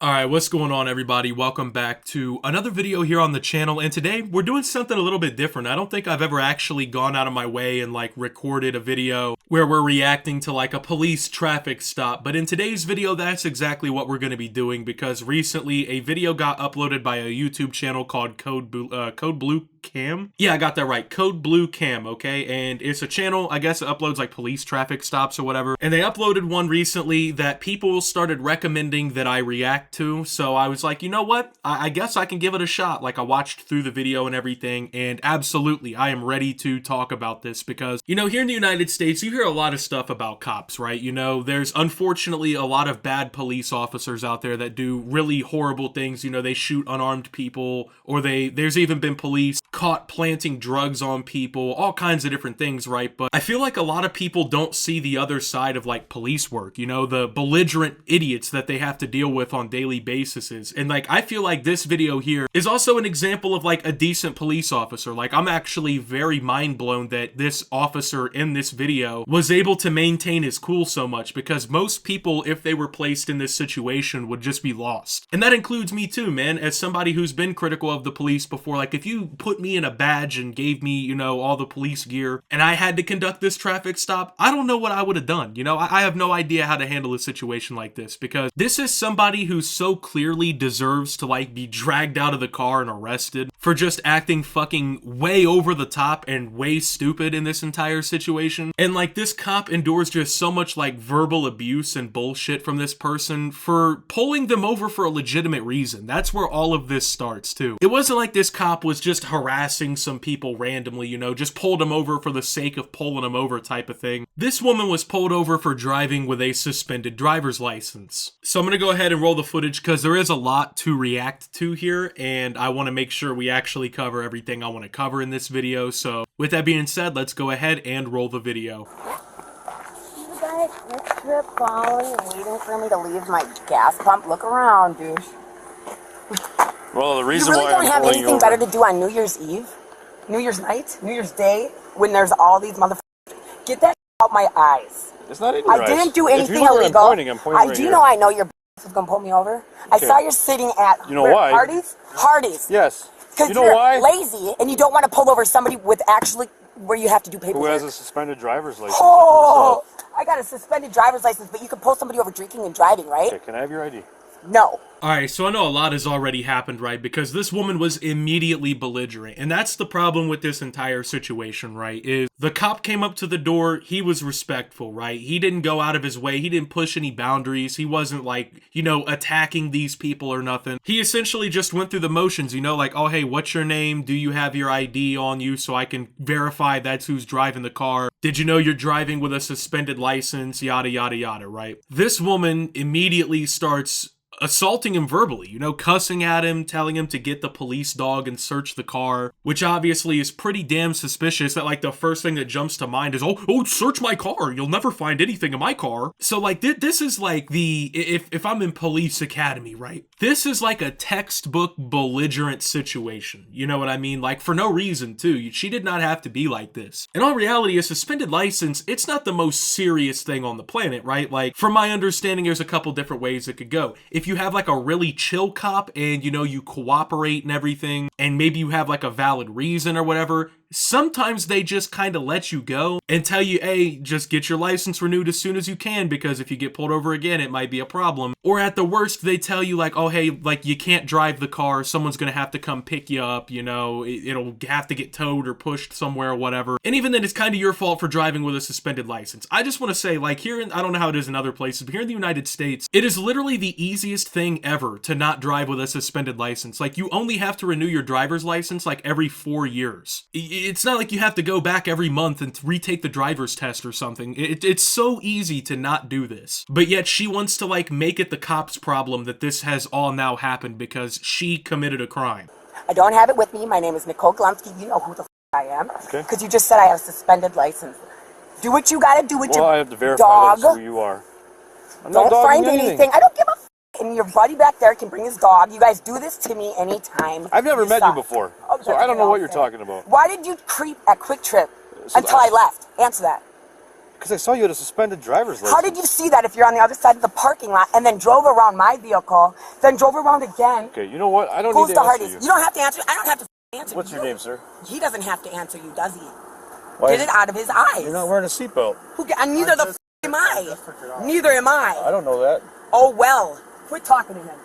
Alright, what's going on everybody? Welcome back to another video here on the channel, and today we're doing something a little bit different. I don't think I've ever actually gone out of my way and recorded a video where we're reacting to a police traffic stop, but in today's video that's exactly what we're going to be doing because recently a video got uploaded by a YouTube channel called Code Blue Cam? Yeah, I got that right. Code Blue Cam, okay? And it's a channel, I guess it uploads police traffic stops or whatever. And they uploaded one recently that people started recommending that I react to. So I was like, you know what? I guess I can give it a shot. I watched through the video and everything, and absolutely, I am ready to talk about this because, here in the United States, you hear a lot of stuff about cops, right? There's unfortunately a lot of bad police officers out there that do really horrible things. They shoot unarmed people, or there's even been police caught planting drugs on people, all kinds of different things, right? But I feel like a lot of people don't see the other side of police work, the belligerent idiots that they have to deal with on daily basis. And I feel like this video here is also an example of a decent police officer. I'm actually very mind blown that this officer in this video was able to maintain his cool so much, because most people, if they were placed in this situation, would just be lost. And that includes me too, man, as somebody who's been critical of the police before. If you put me in a badge and gave me, all the police gear, and I had to conduct this traffic stop, I don't know what I would have done. I have no idea how to handle a situation like this, because this is somebody who so clearly deserves to be dragged out of the car and arrested for just acting fucking way over the top and way stupid in this entire situation. And this cop endures just so much verbal abuse and bullshit from this person for pulling them over for a legitimate reason. That's where all of this starts too. It wasn't like this cop was just harassing some people randomly, just pulled them over for the sake of pulling them over type of thing. This woman was pulled over for driving with a suspended driver's license. So I'm gonna go ahead and roll the footage because there is a lot to react to here, and I want to make sure we actually cover everything I want to cover in this video. So with that being said, let's go ahead and roll the video. You guys, next trip following and waiting for me to leave my gas pump. Look around, dude. Well, the reason you really why don't I'm have pulling anything you better over. to do on New Year's Eve, New Year's night, New Year's Day, when there's all these motherfuckers. Get that out my eyes. It's not in your eyes. I didn't do anything if you look illegal. I'm pointing right do you here. know I know your was gonna pull me over? I Okay. saw you're sitting at You know why? Hardee's. Harde's. Yes. Because You know you're why? lazy and you don't want to pull over somebody with actually where you have to do paperwork. Who has a suspended driver's license? Oh, I got a suspended driver's license, but you can pull somebody over drinking and driving, right? Okay, can I have your ID? No. Alright, so I know a lot has already happened, right? Because this woman was immediately belligerent. And that's the problem with this entire situation, right? Is the cop came up to the door, he was respectful, right? He didn't go out of his way, he didn't push any boundaries, he wasn't attacking these people or nothing. He essentially just went through the motions, oh hey, what's your name? Do you have your ID on you so I can verify that's who's driving the car? Did you know you're driving with a suspended license? Yada, yada, yada, right? This woman immediately starts assaulting him verbally, cussing at him, telling him to get the police dog and search the car, which obviously is pretty damn suspicious. That the first thing that jumps to mind is, oh, search my car, you'll never find anything in my car. So this is if I'm in police academy, right? This is a textbook belligerent situation. You know what I mean? For no reason too. She did not have to be like this. In all reality, a suspended license, it's not the most serious thing on the planet, right? From my understanding, there's a couple different ways it could go. If you have a really chill cop and you cooperate and everything, and maybe you have a valid reason or whatever, sometimes they just kind of let you go and tell you, hey, just get your license renewed as soon as you can, because if you get pulled over again, it might be a problem. Or at the worst, they tell you oh, hey, you can't drive the car, someone's gonna have to come pick you up, it'll have to get towed or pushed somewhere or whatever. And even then, it's kind of your fault for driving with a suspended license. I just want to say, here in, I don't know how it is in other places, but here in the United States, it is literally the easiest thing ever to not drive with a suspended license. You only have to renew your driver's license every 4 years. It's not like you have to go back every month and retake the driver's test or something. It's so easy to not do this. But yet she wants to make it the cop's problem that this has all now happened because she committed a crime. I don't have it with me. My name is Nicole Glumsky. You know who the I am. Okay. Because you just said I have a suspended license. Do what you gotta do with Well, your I have to verify dog. that's who you are. I'm not Don't dogging find anything. anything. I don't give a f***. And your buddy back there can bring his dog. You guys do this to me anytime. I've never met suck. you before, Oh, so I don't know what you're talking about. Why did you creep at Quick Trip until I left? Answer that. Because I saw you had a suspended driver's license. How did you see that if you're on the other side of the parking lot and then drove around my vehicle, then drove around again? Okay, you know what? I don't Who's need the to answer hardest? you. You don't have to answer. I don't have to answer. What's your name, sir? He doesn't have to answer you, does he? Why Get it out of his eyes. You're not wearing a seatbelt. And neither am I. Neither am I. I don't know that. Oh well. Quit talking to him.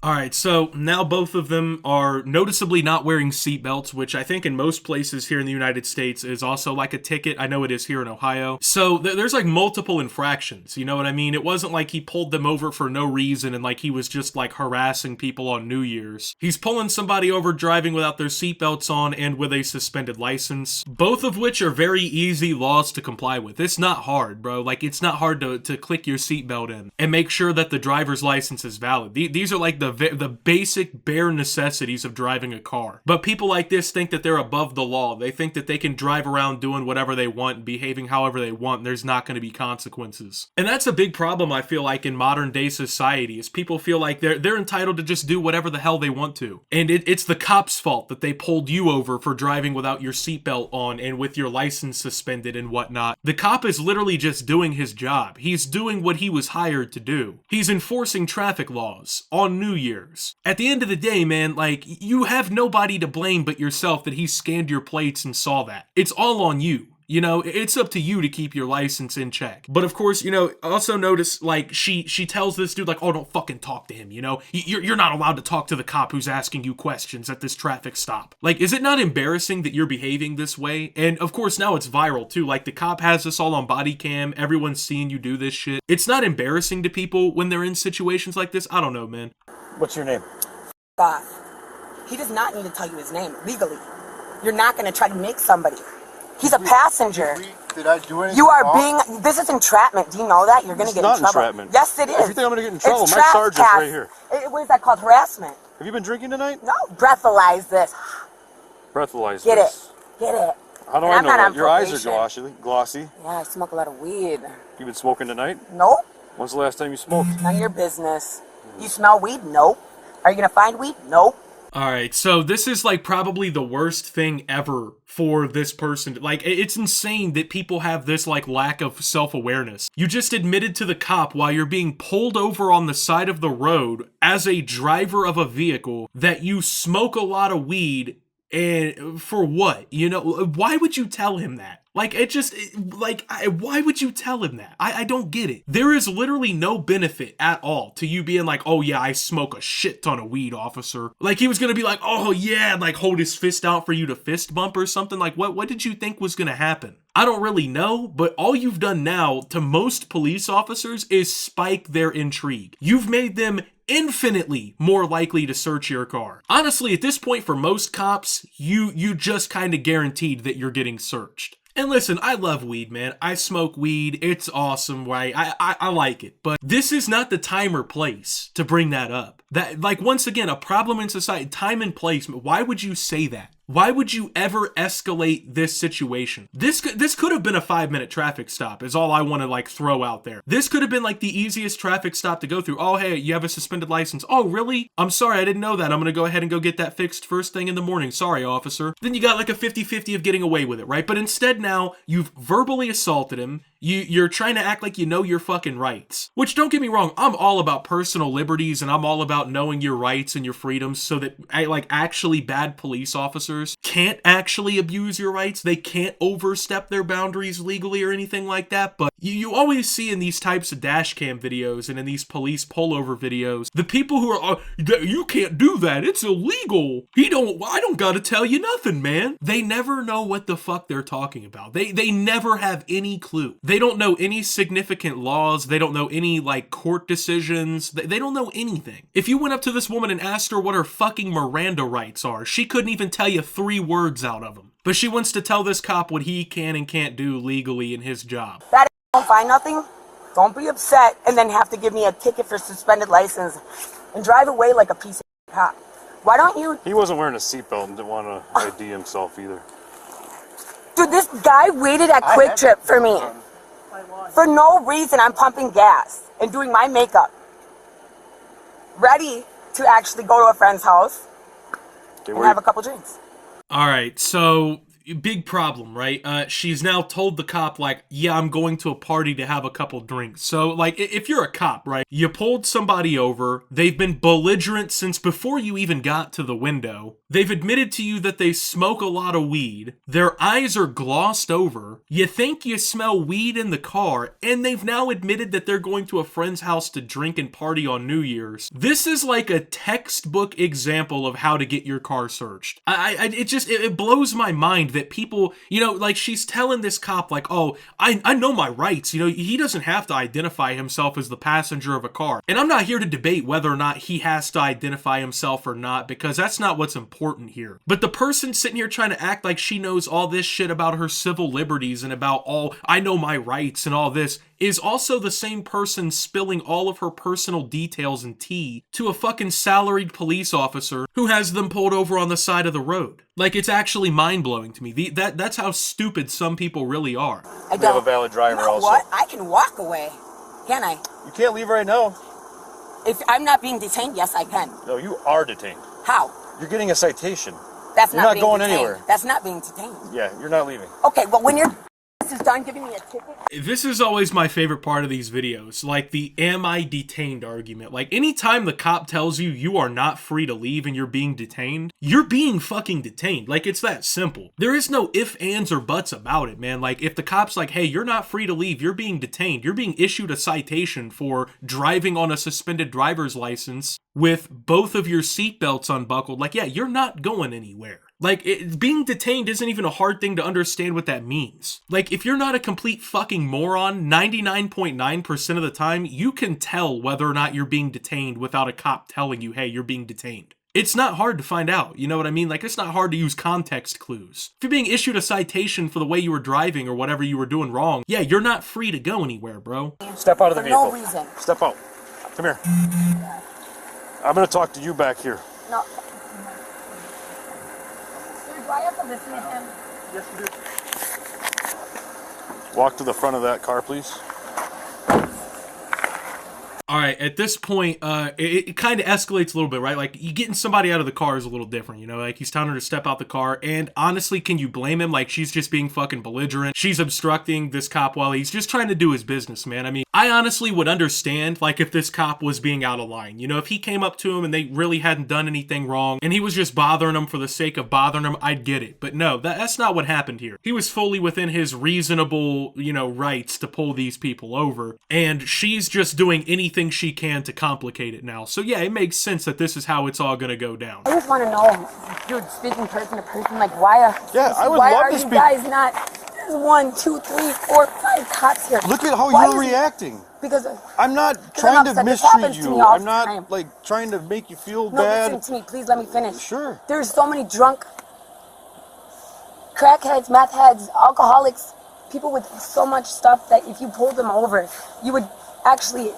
Alright, so now both of them are noticeably not wearing seatbelts, which I think in most places here in the United States is also like a ticket. I know it is here in Ohio. So there's like multiple infractions, you know what I mean? It wasn't like he pulled them over for no reason and like he was just like harassing people on New Year's. He's pulling somebody over driving without their seatbelts on and with a suspended license, both of which are very easy laws to comply with. It's not hard, bro. Like, it's not hard to click your seatbelt in and make sure that the driver's license is valid. These are like the basic bare necessities of driving a car. But people like this think that they're above the law. They think that they can drive around doing whatever they want, behaving however they want, and there's not going to be consequences. And that's a big problem, I feel like, in modern day society, is people feel like they're entitled to just do whatever the hell they want to. And it's the cops' fault that they pulled you over for driving without your seatbelt on and with your license suspended and whatnot. The cop is literally just doing his job. He's doing what he was hired to do. He's enforcing traffic laws on New Year's. At the end of the day, man, like, you have nobody to blame but yourself that he scanned your plates and saw that. It's all on you. You know, it's up to you to keep your license in check. But of course, you know, also notice, like, she tells this dude, like, oh, don't fucking talk to him, you know? You're not allowed to talk to the cop who's asking you questions at this traffic stop. Like, is it not embarrassing that you're behaving this way? And of course, now it's viral, too. Like, the cop has this all on body cam. Everyone's seeing you do this shit. It's not embarrassing to people when they're in situations like this. I don't know, man. What's your name? Off. He does not need to tell you his name legally. You're not going to try to make somebody. He's a passenger. Did I do anything You are wrong? being. This is entrapment. Do you know that? You're going to get in not trouble. entrapment. Yes, it is. If you think I'm going to get in trouble, It's my sergeant's trespass. right here. What is that called? Harassment. Have you been drinking tonight? No, breathalyze this. Breathalyze Get this. it. Get it. How do And I I'm know not that? on Your eyes are probation. glossy. Yeah, I smoke a lot of weed. You been smoking tonight? Nope. When's the last time you smoked? None of your business. You smell weed? Nope. Are you going to find weed? Nope. Alright, so this is like probably the worst thing ever for this person. Like, it's insane that people have this like lack of self-awareness. You just admitted to the cop while you're being pulled over on the side of the road as a driver of a vehicle that you smoke a lot of weed. And for what? You know, why would you tell him that? Like, why would you tell him that? I don't get it. There is literally no benefit at all to you being like, oh yeah, I smoke a shit ton of weed, officer. Like, he was gonna be like, oh yeah, and like hold his fist out for you to fist bump or something. Like, what did you think was gonna happen? I don't really know, but all you've done now to most police officers is spike their intrigue. You've made them infinitely more likely to search your car. Honestly, at this point, for most cops, you just kind of guaranteed that you're getting searched. And listen, I love weed, man. I smoke weed. It's awesome, right? I like it. But this is not the time or place to bring that up. That, like, once again, a problem in society, time and place. Why would you say that? Why would you ever escalate this situation? This could have been a 5-minute traffic stop is all I want to like throw out there. This could have been like the easiest traffic stop to go through. Oh, hey, you have a suspended license. Oh, really? I'm sorry, I didn't know that. I'm going to go ahead and go get that fixed first thing in the morning. Sorry, officer. Then you got like a 50-50 of getting away with it, right? But instead now, you've verbally assaulted him. You're trying to act like you know your fucking rights. Which, don't get me wrong, I'm all about personal liberties and I'm all about knowing your rights and your freedoms so that actually bad police officers can't actually abuse your rights. They can't overstep their boundaries legally or anything like that. But you always see in these types of dash cam videos and in these police pullover videos, the people who are, you can't do that. It's illegal. I don't gotta tell you nothing, man. They never know what the fuck they're talking about. They never have any clue. They don't know any significant laws. They don't know any, like, court decisions. They don't know anything. If you went up to this woman and asked her what her fucking Miranda rights are, she couldn't even tell you 3 words out of them. But she wants to tell this cop what he can and can't do legally in his job. That don't find nothing. Don't be upset and then have to give me a ticket for suspended license and drive away like a piece of cop. Why don't you... He wasn't wearing a seatbelt and didn't want to ID himself either. Dude, this guy waited at Quick Trip for me. For no reason, I'm pumping gas and doing my makeup. Ready to actually go to a friend's house and have a couple drinks. All right, so big problem, right? She's now told the cop, like, yeah, I'm going to a party to have a couple drinks. So, like, if you're a cop, right, you pulled somebody over, they've been belligerent since before you even got to the window, they've admitted to you that they smoke a lot of weed, their eyes are glossed over, you think you smell weed in the car, and they've now admitted that they're going to a friend's house to drink and party on New Year's. This is like a textbook example of how to get your car searched. It blows my mind that people, you know, like she's telling this cop like, oh, I know my rights. You know, he doesn't have to identify himself as the passenger of a car. And I'm not here to debate whether or not he has to identify himself or not, because that's not what's important here. But the person sitting here trying to act like she knows all this shit about her civil liberties and about all, I know my rights and all this, is also the same person spilling all of her personal details and tea to a fucking salaried police officer who has them pulled over on the side of the road. Like, it's actually mind-blowing to me. That's how stupid some people really are. I We have a valid driver you know also. What? I can walk away. Can I? You can't leave right now. If I'm not being detained, yes, I can. No, you are detained. How? You're getting a citation. That's You're not not being going detained. anywhere. That's not being detained. Yeah, you're not leaving. Okay, well, when your is done giving me a ticket. This is always my favorite part of these videos, like the am I detained argument. Like, anytime the cop tells you you are not free to leave and you're being detained, you're being fucking detained. Like, it's that simple. There is no ifs, ands, or buts about it, man. Like, if the cop's like, hey, you're not free to leave, you're being detained, you're being issued a citation for driving on a suspended driver's license with both of your seatbelts unbuckled, like, yeah, you're not going anywhere. Like, being detained isn't even a hard thing to understand what that means. Like, if you're not a complete fucking moron, 99.9% of the time, you can tell whether or not you're being detained without a cop telling you, hey, you're being detained. It's not hard to find out, you know what I mean? Like, it's not hard to use context clues. If you're being issued a citation for the way you were driving or whatever you were doing wrong, yeah, you're not free to go anywhere, bro. Step out of the For vehicle. no reason. Step out. Come here. I'm going to talk to you back here. No. Do I have to listen to him? Yes, you do. Walk to the front of that car, please. All right, at this point, it kind of escalates a little bit, right? Like, you getting somebody out of the car is a little different, you know? Like, he's telling her to step out the car, and honestly, can you blame him? Like, she's just being fucking belligerent. She's obstructing this cop while he's just trying to do his business, man. I mean, I honestly would understand, like, if this cop was being out of line. You know, if he came up to him and they really hadn't done anything wrong, and he was just bothering him for the sake of bothering him, I'd get it. But no, that's not what happened here. He was fully within his reasonable, you know, rights to pull these people over, and she's just doing anything she can to complicate it now. So yeah, it makes sense that this is how it's all gonna go down. I just want to know, dude, speaking person to person, like, why are love are to you speak. guys not? There's 1, 2, 3, 4, 5 cops here. Look at how Why you're is- reacting. Because I'm not I'm trying to upset. This mistreat happens to me you. all I'm the not, time. like, trying to make you feel no, bad. listen to me, please let me finish. Sure. There's so many drunk crackheads, meth heads, alcoholics, people with so much stuff that if you pulled them over, you would actually,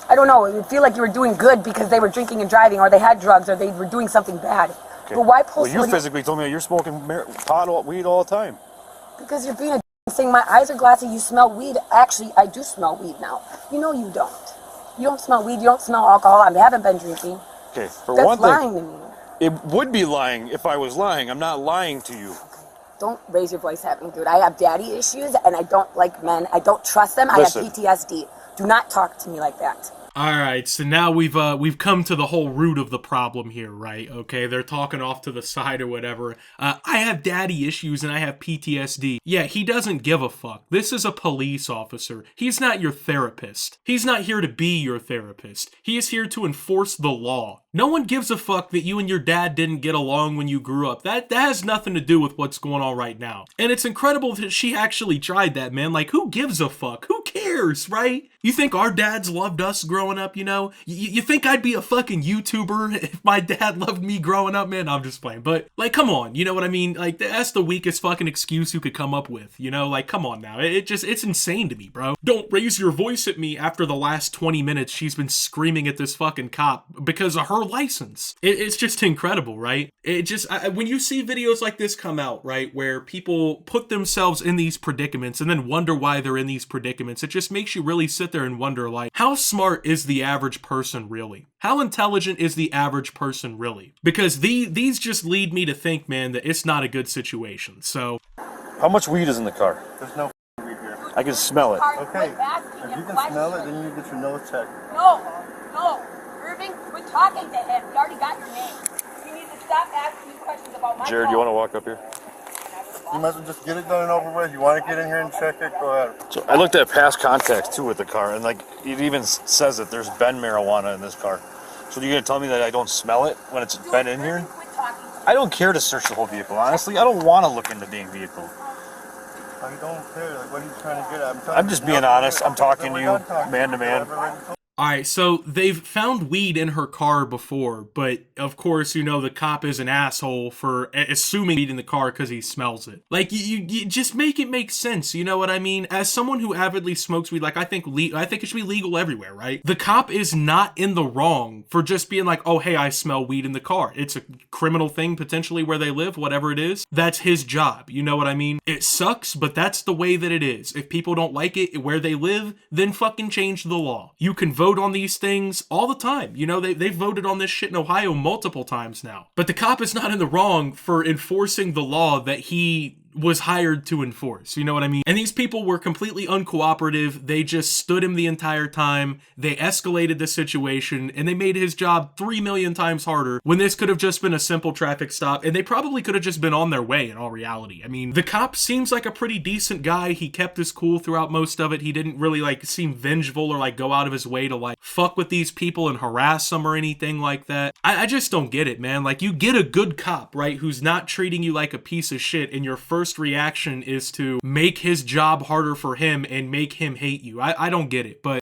I don't know, it would feel like you were doing good because they were drinking and driving, or they had drugs, or they were doing something bad. Okay. But why pull Well, you somebody? physically told me that you're smoking weed all the time. Because you're being a saying my eyes are glassy, you smell weed. Actually, I do smell weed now. You know you don't. You don't smell weed, you don't smell alcohol. I haven't been drinking. Okay, for That's one lying thing, to me. it would be lying if I was lying. I'm not lying to you. Don't raise your voice at me, dude. I have daddy issues, and I don't like men. I don't trust them. Listen. I have PTSD. Do not talk to me like that. All right, so now we've come to the whole root of the problem here, right? Okay, they're talking off to the side or whatever. I have daddy issues and I have PTSD. Yeah, he doesn't give a fuck. This is a police officer. He's not your therapist. He's not here to be your therapist. He is here to enforce the law. No one gives a fuck that you and your dad didn't get along when you grew up. That has nothing to do with what's going on right now. And it's incredible that she actually tried that, man. Like, who gives a fuck? Who cares, right? You think our dads loved us growing up, you know? You think I'd be a fucking YouTuber if my dad loved me growing up? Man, I'm just playing. But, like, come on, you know what I mean? Like, that's the weakest fucking excuse you could come up with, you know? Like, come on now. It's insane to me, bro. Don't raise your voice at me after the last 20 minutes she's been screaming at this fucking cop because of her her license. It's just incredible, right? It just, when you see videos like this come out, right, where people put themselves in these predicaments and then wonder why they're in these predicaments, it just makes you really sit there and wonder, like, how smart is the average person really? How intelligent is the average person really? Because these just lead me to think, man, that it's not a good situation. So, How much weed is in the car? There's no weed here. I can smell it. Okay, if you can smell it, then you get your nose checked. No, Irving, quit talking to him. We already got your name. You need to stop asking me questions about my Jared, you want to walk up here? You might as well just get it done and over with. You want to get in here and check it? Go ahead. So I looked at past contacts too with the car, and like it even says that there's been marijuana in this car. So you're gonna tell me that I don't smell it when it's been in here? I don't care to search the whole vehicle. Honestly, I don't want to look in the dang vehicle. I don't care. Like, what are you trying to get at? I'm just being honest. I'm talking to you man to man. all right, so they've found weed in her car before, but of course, you know, the cop is an asshole for assuming weed in the car because he smells it. Like, you just make it make sense, you know what I mean? As someone who avidly smokes weed, like, I think it should be legal everywhere, right? The cop is not in the wrong for just being like, oh, hey, I smell weed in the car. It's a criminal thing, potentially, where they live, whatever it is. That's his job, you know what I mean? It sucks, but that's the way that it is. If people don't like it where they live, then fucking change the law. You can vote on these things all the time. You know, they've voted on this shit in Ohio multiple times now. But the cop is not in the wrong for enforcing the law that he was hired to enforce. You know what I mean? And these people were completely uncooperative. They just stood him the entire time. They escalated the situation, and they made his job 3 million times harder when this could have just been a simple traffic stop, and they probably could have just been on their way in all reality. I mean, the cop seems like a pretty decent guy. He kept his cool throughout most of it. He didn't really like seem vengeful or like go out of his way to like fuck with these people and harass them or anything like that. I just don't get it, man. Like, you get a good cop, right, who's not treating you like a piece of shit, and your first reaction is to make his job harder for him and make him hate you. I don't get it, but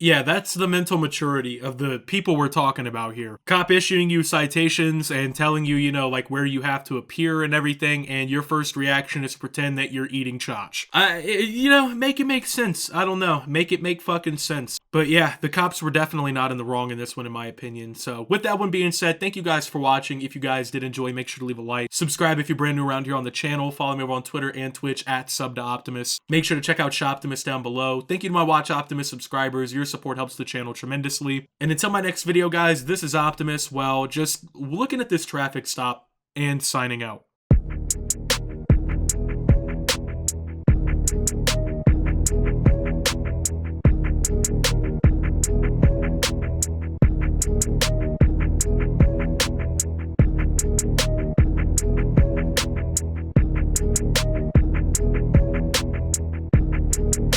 yeah, that's the mental maturity of the people we're talking about here. Cop issuing you citations and telling you, you know, like where you have to appear and everything, and your first reaction is to pretend that you're eating chotch. You know, make it make sense. I don't know. Make it make fucking sense. But yeah, the cops were definitely not in the wrong in this one, in my opinion. So with that one being said, thank you guys for watching. If you guys did enjoy, make sure to leave a like. Subscribe if you're brand new around here on the channel. Follow me over on Twitter and Twitch at @SubToOptimus. Make sure to check out Shoptimus down below. Thank you to my Watch Optimus subscribers. Your support helps the channel tremendously. And until my next video, guys, this is Optimus. Well, just looking at this traffic stop and signing out.